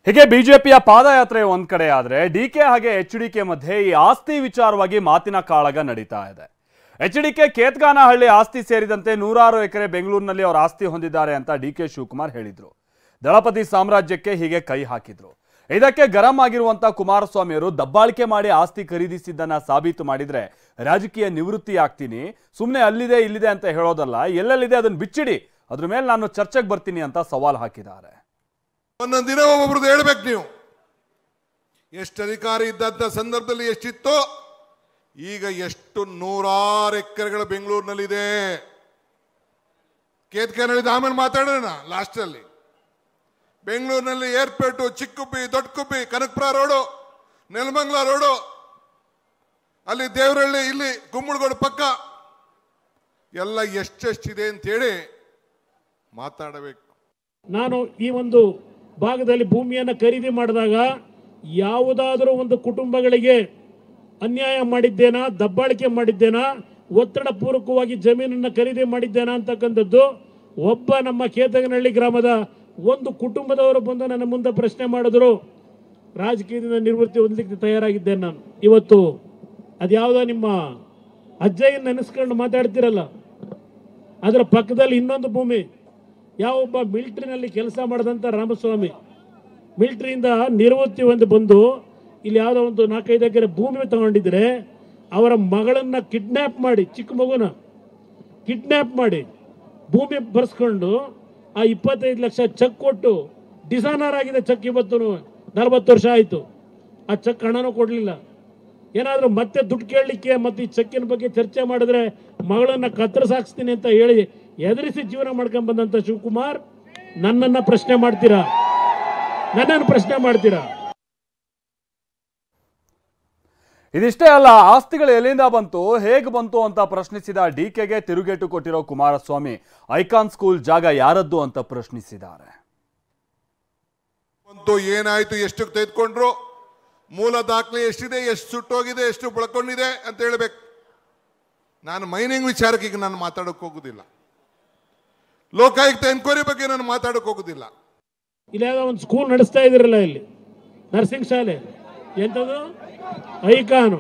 ಹೀಗೆ ಬಿಜೆಪಿಯ ಪಾದಯಾತ್ರೆ ಒಂದ್ ಕಡೆ ಆದ್ರೆ ಡಿಕೆ ಹಾಗೆ ಎಚ್ಡಿಕೆ ಮಧ್ಯೆ ಈ ಆಸ್ತಿ ವಿಚಾರವಾಗಿ ಮಾತಿನ ಕಾಳಗ ನಡೀತಾ ಇದೆ. ಎಚ್ಡಿಕೆ ಕೇತ್ಗಾನಹಳ್ಳಿ ಆಸ್ತಿ ಸೇರಿದಂತೆ 106 ಎಕರೆ ಬೆಂಗಳೂರಿನಲ್ಲಿ ಅವರ ಆಸ್ತಿ ಹೊಂದಿದ್ದಾರೆ ಅಂತ ಡಿಕೆ ಶಿವಕುಮಾರ್ ಹೇಳಿದ್ರು. ದಳಪತಿ ಸಾಮ್ರಾಜ್ಯಕ್ಕೆ ಹೀಗೆ ಕೈ ಹಾಕಿದ್ರು. ಇದಕ್ಕೆ ಗರಂ ಆಗಿರುವಂತ ಕುಮಾರಸ್ವಾಮಿ ಅವರು ದಬ್ಬಾಳಿಕೆ ಮಾಡಿ ಆಸ್ತಿ ಖರೀದಿಸಿದ್ದನ್ನ ಸಾಬೀತು ಮಾಡಿದ್ರೆ ರಾಜಕೀಯ ನಿವೃತ್ತಿ ಆಗ್ತೀನಿ, ಸುಮ್ಮನೆ ಅಲ್ಲಿದೆ ಇಲ್ಲಿದೆ ಅಂತ ಹೇಳೋದಲ್ಲ, ಎಲ್ಲೆಲ್ಲಿದೆ ಅದನ್ನ ಬಿಚ್ಚಿಡಿ, ಅದ್ರ ಮೇಲೆ ನಾನು ಚರ್ಚೆಗೆ ಬರ್ತೀನಿ ಅಂತ ಸವಾಲ್ ಹಾಕಿದ್ದಾರೆ. ಒಂದೊಂದು ದಿನ ಒಬ್ಬೊಬ್ರದ್ದು ಹೇಳ್ಬೇಕು. ನೀವು ಎಷ್ಟು ಅಧಿಕಾರ ಇದ್ದಂಥ ಸಂದರ್ಭದಲ್ಲಿ ಎಷ್ಟಿತ್ತೋ ಈಗ ಎಷ್ಟು 106 ಎಕರೆಗಳು ಬೆಂಗಳೂರಿನಲ್ಲಿದೆ. ಕೇತ್ಕನಹಳ್ಳಿ ಆಮೇಲೆ ಮಾತಾಡೋಣ. ಲಾಸ್ಟಲ್ಲಿ ಬೆಂಗಳೂರಿನಲ್ಲಿ ಏರ್ಪೇಟು, ಚಿಕ್ಕುಬ್ಬಿ, ದೊಡ್ಡಕುಬ್ಬಿ, ಕನಕಪುರ ರೋಡು, ನೆಲಮಂಗಲ ರೋಡು, ಅಲ್ಲಿ ದೇವರಹಳ್ಳಿ, ಇಲ್ಲಿ ಗುಮ್ಮಳಗೋಡು ಪಕ್ಕ ಎಲ್ಲ ಎಷ್ಟೆಷ್ಟಿದೆ ಅಂತೇಳಿ ಮಾತಾಡಬೇಕು. ನಾನು ಈ ಒಂದು ಭಾಗದಲ್ಲಿ ಭೂಮಿಯನ್ನು ಖರೀದಿ ಮಾಡಿದಾಗ ಯಾವುದಾದರೂ ಒಂದು ಕುಟುಂಬಗಳಿಗೆ ಅನ್ಯಾಯ ಮಾಡಿದ್ದೇನಾ, ದಬ್ಬಾಳಿಕೆ ಮಾಡಿದ್ದೇನಾ, ಒತ್ತಡ ಪೂರ್ವಕವಾಗಿ ಜಮೀನನ್ನು ಖರೀದಿ ಮಾಡಿದ್ದೇನಾ ಅಂತಕ್ಕಂಥದ್ದು ಒಬ್ಬ ನಮ್ಮ ಕೇತಗನಹಳ್ಳಿ ಗ್ರಾಮದ ಒಂದು ಕುಟುಂಬದವರು ಬಂದು ನನ್ನ ಮುಂದೆ ಪ್ರಶ್ನೆ ಮಾಡಿದ್ರು. ರಾಜಕೀಯದಿಂದ ನಿವೃತ್ತಿ ಹೊಂದಲಿಕ್ಕೆ ತಯಾರಾಗಿದ್ದೇನೆ ನಾನು. ಇವತ್ತು ಅದ್ಯಾವುದೋ ನಿಮ್ಮ ಅಜ್ಜಯ್ಯನ ನೆನೆಸ್ಕೊಂಡು ಮಾತಾಡ್ತಿರಲ್ಲ, ಅದರ ಪಕ್ಕದಲ್ಲಿ ಇನ್ನೊಂದು ಭೂಮಿ, ಯಾವೊಬ್ಬ ಮಿಲಿಟ್ರಿನಲ್ಲಿ ಕೆಲಸ ಮಾಡಿದಂಥ ರಾಮಸ್ವಾಮಿ ಮಿಲಿಟ್ರಿಯಿಂದ ನಿವೃತ್ತಿ ಹೊಂದಿ ಬಂದು ಇಲ್ಲಿ ಯಾವುದೋ ಒಂದು 4-5 ಎಕರೆ ಭೂಮಿ ತಗೊಂಡಿದ್ರೆ ಅವರ ಮಗಳನ್ನು ಕಿಡ್ನ್ಯಾಪ್ ಮಾಡಿ, ಚಿಕ್ಕ ಮಗುನ ಕಿಡ್ನ್ಯಾಪ್ ಮಾಡಿ ಭೂಮಿ ಬರ್ಸ್ಕೊಂಡು ಆ 25 ಲಕ್ಷ ಚೆಕ್ ಕೊಟ್ಟು ಡಿಸಾನರ್ ಆಗಿದೆ ಚೆಕ್. ಇವತ್ತು 40 ವರ್ಷ ಆಯಿತು, ಆ ಚೆಕ್ ಹಣನೂ ಕೊಡಲಿಲ್ಲ. ಏನಾದರೂ ಮತ್ತೆ ದುಡ್ಡು ಕೇಳಲಿಕ್ಕೆ ಮತ್ತು ಈ ಚೆಕ್ಕಿನ ಬಗ್ಗೆ ಚರ್ಚೆ ಮಾಡಿದ್ರೆ ಮಗಳನ್ನು ಕತ್ತರಿಸಾಕ್ಸ್ತೀನಿ ಅಂತ ಹೇಳಿ ಎದುರಿಸಿ ಜೀವನ ಮಾಡ್ಕೊಂಡು ಬಂದಂಥ ಶಿವಕುಮಾರ್ ನನ್ನನ್ನು ಪ್ರಶ್ನೆ ಮಾಡ್ತೀರಾ? ಇದಿಷ್ಟೇ ಅಲ್ಲ, ಆಸ್ತಿಗಳು ಎಲ್ಲಿಂದ ಬಂತು, ಹೇಗೆ ಬಂತು ಅಂತ ಪ್ರಶ್ನಿಸಿದ ಡಿಕೆಗೆ ತಿರುಗೇಟು ಕೊಟ್ಟಿರೋ ಕುಮಾರಸ್ವಾಮಿ ಐಕಾನ್ ಸ್ಕೂಲ್ ಜಾಗ ಯಾರದ್ದು ಅಂತ ಪ್ರಶ್ನಿಸಿದ್ದಾರೆ. ಏನಾಯ್ತು, ಎಷ್ಟು ತೆಗೆದುಕೊಂಡ್ರು, ಮೂಲ ದಾಖಲೆ ಎಷ್ಟಿದೆ, ಎಷ್ಟು ಸುಟ್ಟೋಗಿದೆ, ಎಷ್ಟು ಬಳಕೊಂಡಿದೆ ಅಂತ ಹೇಳ್ಬೇಕು. ನಾನು ಮೈನಿಂಗ್ ವಿಚಾರಕ್ಕೆ ಈಗ ನಾನು ಮಾತಾಡೋಕೆ ಹೋಗುದಿಲ್ಲ. ಲೋಕಾಯುಕ್ತ ಎನ್ಕ್ವೈರಿ ಬಗ್ಗೆ ನಾನು ಮಾತಾಡೋಕೆ ಹೋಗುದಿಲ್ಲ. ಇಲ್ಲಿ ಒಂದು ಸ್ಕೂಲ್ ನಡೆಸ್ತಾ ಇದಿರಲ್ಲ, ಇಲ್ಲಿ ನರ್ಸಿಂಗ್ ಶಾಲೆ, ಎಂಥದ್ದು ಐಕಾನು,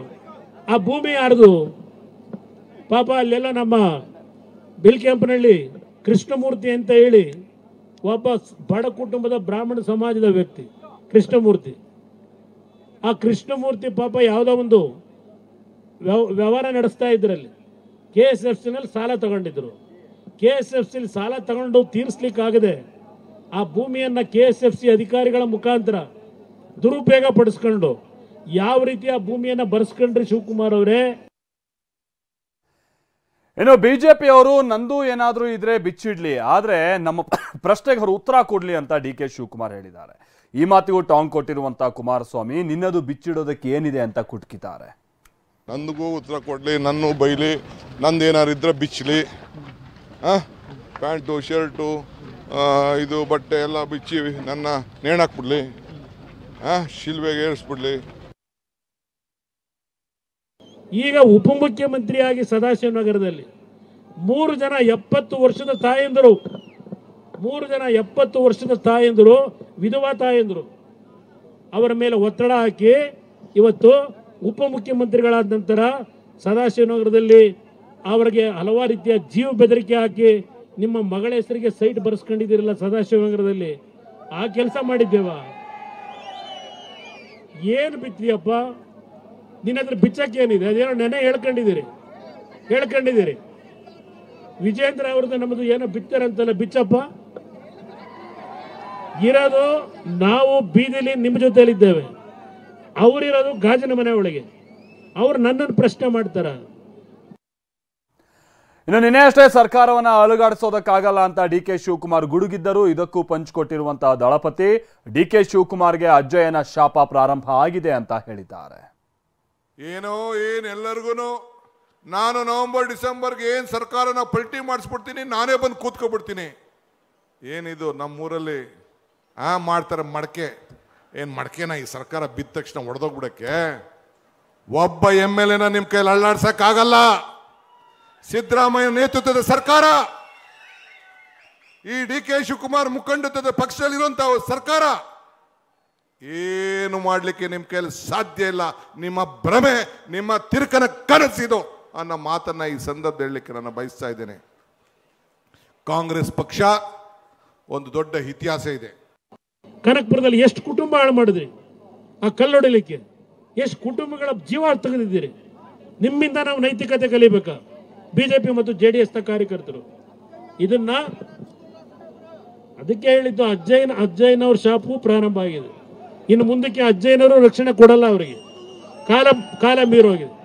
ಆ ಭೂಮಿ ಯಾರ್ದು? ಪಾಪ ಅಲ್ಲೆಲ್ಲ ನಮ್ಮ ಬಿಲ್ಕೆಂಪನಹಳ್ಳಿ ಕೃಷ್ಣಮೂರ್ತಿ ಅಂತ ಹೇಳಿ ಒಬ್ಬ ಬಡ ಕುಟುಂಬದ ಬ್ರಾಹ್ಮಣ ಸಮಾಜದ ವ್ಯಕ್ತಿ ಕೃಷ್ಣಮೂರ್ತಿ. ಆ ಕೃಷ್ಣಮೂರ್ತಿ ಪಾಪ ಯಾವುದೋ ಒಂದು ವ್ಯವಹಾರ ನಡೆಸ್ತಾ ಇದ್ರಲ್ಲಿ KSFCನಲ್ಲಿ ಸಾಲ ತಗೊಂಡಿದ್ರು. KSFCಲಿ ಸಾಲ ತಗೊಂಡು ತೀರಿಸ್ಲಿಕ್ಕಾಗದೆ ಆ ಭೂಮಿಯನ್ನು KSFC ಅಧಿಕಾರಿಗಳ ಮುಖಾಂತರ ದುರುಪಯೋಗ ಪಡಿಸ್ಕೊಂಡು ಯಾವ ರೀತಿ ಆ ಭೂಮಿಯನ್ನು ಬರ್ಸ್ಕೊಂಡ್ರಿ ಶಿವಕುಮಾರ್ ಅವರೇ? ಇನ್ನು ಬಿಜೆಪಿ ಅವರು ನಂದು ಏನಾದ್ರೂ ಇದ್ರೆ ಬಿಚ್ಚಿಡ್ಲಿ, ಆದ್ರೆ ನಮ್ಮ ಪ್ರಶ್ನೆಗೆ ಅವರು ಉತ್ತರ ಕೊಡ್ಲಿ ಅಂತ ಡಿಕೆ ಶಿವಕುಮಾರ್ ಹೇಳಿದ್ದಾರೆ. ಈ ಮಾತಿಗೂ ಟಾಂಗ್ ಕೊಟ್ಟಿರುವಂತಹ ಕುಮಾರಸ್ವಾಮಿ ನಿನ್ನದು ಬಿಚ್ಚಿಡೋದಕ್ಕೆ ಏನಿದೆ ಅಂತ ಕುಟ್ಕಿದ್ದಾರೆ. ನಂದಿಗೂ ಉತ್ತರ ಕೊಡ್ಲಿ, ನನ್ನ ಬೈಲಿ, ನಂದೇನಾರು ಇದ್ರೆ ಬಿಚ್ಚಲಿ, ಪ್ಯಾಂಟು ಶರ್ಟು ಇದು ಬಟ್ಟೆ ಎಲ್ಲ ಬಿಚ್ಚಿ ನನ್ನ ನೇಣಾಕ್ಬಿಡ್ಲಿ, ಶಿಲ್ವೆಗೆ ಏರಿಸ್ಬಿಡ್ಲಿ. ಈಗ ಉಪಮುಖ್ಯಮಂತ್ರಿಯಾಗಿ ಸದಾಶಿವನಗರದಲ್ಲಿ 3 ಜನ 70 ವರ್ಷದ ತಾಯಂದರು, 3 ಜನ 70 ವರ್ಷದ ತಾಯಂದರು, ವಿಧವಾ ತಾಯಂದರು, ಅವರ ಮೇಲೆ ಒತ್ತಡ ಹಾಕಿ ಇವತ್ತು ಉಪಮುಖ್ಯಮಂತ್ರಿಗಳಾದ ನಂತರ ಸದಾಶಿವನಗರದಲ್ಲಿ ಅವರಿಗೆ ಹಲವಾರು ರೀತಿಯ ಜೀವ ಬೆದರಿಕೆ ಹಾಕಿ ನಿಮ್ಮ ಮಗಳ ಹೆಸರಿಗೆ ಸೈಟ್ ಬರೆಸ್ಕೊಂಡಿದ್ದೀರಲ್ಲ ಸದಾಶಿವನಗರದಲ್ಲಿ, ಆ ಕೆಲಸ ಮಾಡಿದ್ದೇವ? ಏನು ಬಿತ್ತಿಯಪ್ಪ? ನಿನ್ನ ಹತ್ರ ಬಿಚ್ಚಕ್ಕೆ ಏನಿದೆ? ಅದೇನೋ ನೆನೆ ಹೇಳ್ಕೊಂಡಿದ್ದೀರಿ. ವಿಜೇಂದ್ರ ಅವ್ರದ್ದು ನಮ್ಮದು ಏನೋ ಬಿತ್ತಾರಂತಲ್ಲ, ಬಿಚ್ಚಪ್ಪ. ಇರೋದು ನಾವು ಬೀದಿಲಿ ನಿಮ್ಮ ಜೊತೆಯಲ್ಲಿದ್ದೇವೆ, ಅವರಿರೋದು ಗಾಜಿನ ಮನೆ ಒಳಗೆ. ಅವ್ರು ನನ್ನನ್ನು ಪ್ರಶ್ನೆ ಮಾಡ್ತಾರ. ಇನ್ನು ನಿನ್ನೆ ಅಷ್ಟೇ ಸರ್ಕಾರವನ್ನ ಅಲುಗಾಡಿಸೋದಕ್ಕಾಗಲ್ಲ ಅಂತ ಡಿಕೆ ಶಿವಕುಮಾರ್ ಗುಡುಗಿದ್ದರು. ಇದಕ್ಕೂ ಪಂಚ್ ಕೊಟ್ಟಿರುವಂತಹ ದಳಪತಿ ಡಿಕೆ ಶಿವಕುಮಾರ್ಗೆ ಅಜ್ಜಯ್ಯನ ಶಾಪ ಪ್ರಾರಂಭ ಆಗಿದೆ ಅಂತ ಹೇಳಿದ್ದಾರೆ. ಎಲ್ಲರಿಗೂ ನಾನು ನವೆಂಬರ್ ಡಿಸೆಂಬರ್ಗೆ ಏನು ಸರ್ಕಾರನ ಪಲ್ಟಿ ಮಾಡಿಸ್ಬಿಡ್ತೀನಿ, ನಾನೇ ಬಂದು ಕೂತ್ಕೊಬಿಡ್ತೀನಿ. ಏನಿದು ನಮ್ಮೂರಲ್ಲಿ ಮಾಡ್ತಾರೆ ಮಡಕೆ, ಏನು ಮಡಕೆನ ಈ ಸರ್ಕಾರ ಬಿದ್ದ ತಕ್ಷಣ ಹೊಡೆದೋಗ್ಬಿಡಕ್ಕೆ? ಒಬ್ಬ MLA ನಿಮ್ಮ ಕೈಲಿ ಅಳ್ಳಾಡ್ಸಕ್ಕಾಗಲ್ಲ. ಸಿದ್ದರಾಮಯ್ಯ ನೇತೃತ್ವದ ಸರ್ಕಾರ, ಈ ಡಿ ಕೆ ಶಿವಕುಮಾರ್ ಮುಖಂಡತ್ವದ ಪಕ್ಷದಲ್ಲಿರುವಂತಹ ಸರ್ಕಾರ ಏನು ಮಾಡಲಿಕ್ಕೆ ನಿಮ್ಮ ಕೈಯಲ್ಲಿ ಸಾಧ್ಯ ಇಲ್ಲ. ನಿಮ್ಮ ಭ್ರಮೆ, ನಿಮ್ಮ ತಿರುಕನ ಕನಸಿದು ಅನ್ನೋ ಮಾತನ್ನ ಈ ಸಂದರ್ಭದಲ್ಲಿ ಹೇಳಲಿಕ್ಕೆ ನಾನು ಬಯಸ್ತಾ ಇದ್ದೇನೆ. ಕಾಂಗ್ರೆಸ್ ಪಕ್ಷ ಒಂದು ದೊಡ್ಡ ಇತಿಹಾಸ ಇದೆ. ಕನಕಪುರದಲ್ಲಿ ಎಷ್ಟು ಕುಟುಂಬ ಹಾಳು ಮಾಡಿದ್ರಿ, ಆ ಕಲ್ಲೊಡಿಲಿಕ್ಕೆ ಎಷ್ಟು ಕುಟುಂಬಗಳ ಜೀವ ತೆಗೆದಿದ್ದೀರಿ. ನಿಮ್ಮಿಂದ ನಾವು ನೈತಿಕತೆ ಕಲಿಬೇಕಾ? ಬಿಜೆಪಿ ಮತ್ತು JDS ನ ಕಾರ್ಯಕರ್ತರು ಇದನ್ನ ಅದಕ್ಕೆ ಹೇಳಿದ್ದು. ಅಜ್ಜಯ್ಯನವ್ರ ಶಾಪು ಪ್ರಾರಂಭ ಆಗಿದೆ. ಇನ್ನು ಮುಂದಕ್ಕೆ ಅಜ್ಜಯ್ಯನವರು ರಕ್ಷಣೆ ಕೊಡಲ್ಲ, ಅವರಿಗೆ ಕಾಲ ಮೀರೋಗಿದೆ.